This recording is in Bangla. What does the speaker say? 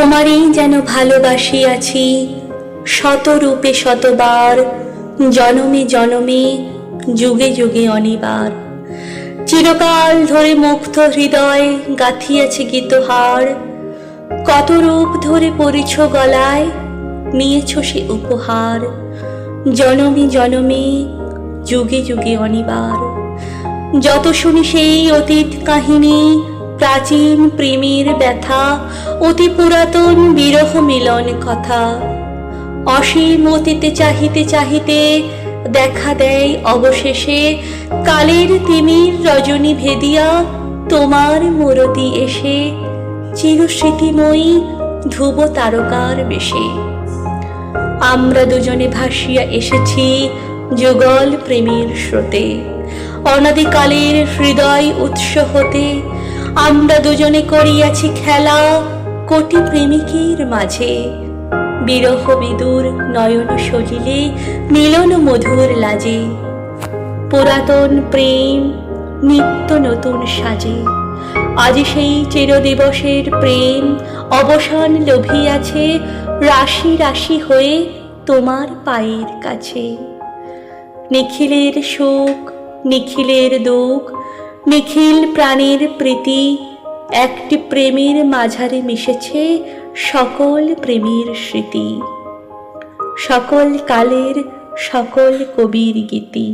তোমারই যেন ভালোবাসিয়াছি শতরূপে শতবার, জনমে জনমে যুগে যুগে অনিবার। চিরকাল ধরে মুগ্ধ হৃদয় গাঁথিয়াছে গীতহার, কত রূপ ধরে পরিছ গলায়, নিয়েছ সে উপহার। জনমে জনমে যুগে যুগে অনিবার। যত শুনি সেই অতীত কাহিনী, প্রাচীন প্রেমের ব্যথা, অতি পুরাতন বিরহ মিলন কথা, অসীম অতীতে চাহিতে চাহিতে দেখা দেয় অবশেষে কালের তিমির রজনী ভেদিয়া তোমার মূরতি এসে, চিরস্মৃতিময়ী ধ্রুব তারকার বেশে। আমরা দুজনে ভাসিয়া এসেছি যুগল প্রেমের স্রোতে, অনাদিকালের হৃদয় উৎস হতে। আমরা দুজনে করিয়াছি খেলা কোটি প্রেমিকের মাঝে, বিরহ বিদুর নয়ন সলিলে মিলন মধুর লাজে। পুরাতন প্রেম নিত্য নতুন সাজে, আজ সেই চিরদিবসের প্রেম অবসান লভিয়াছে রাশি রাশি হয়ে তোমার পায়ের কাছে। নিখিলের সুখ নিখিলের দুঃখ, নিখিল প্রাণের প্রীতি, একটি প্রেমের মাঝারে মিশেছে সকল প্রেমের স্মৃতি, সকল কালের সকল কবির গীতি।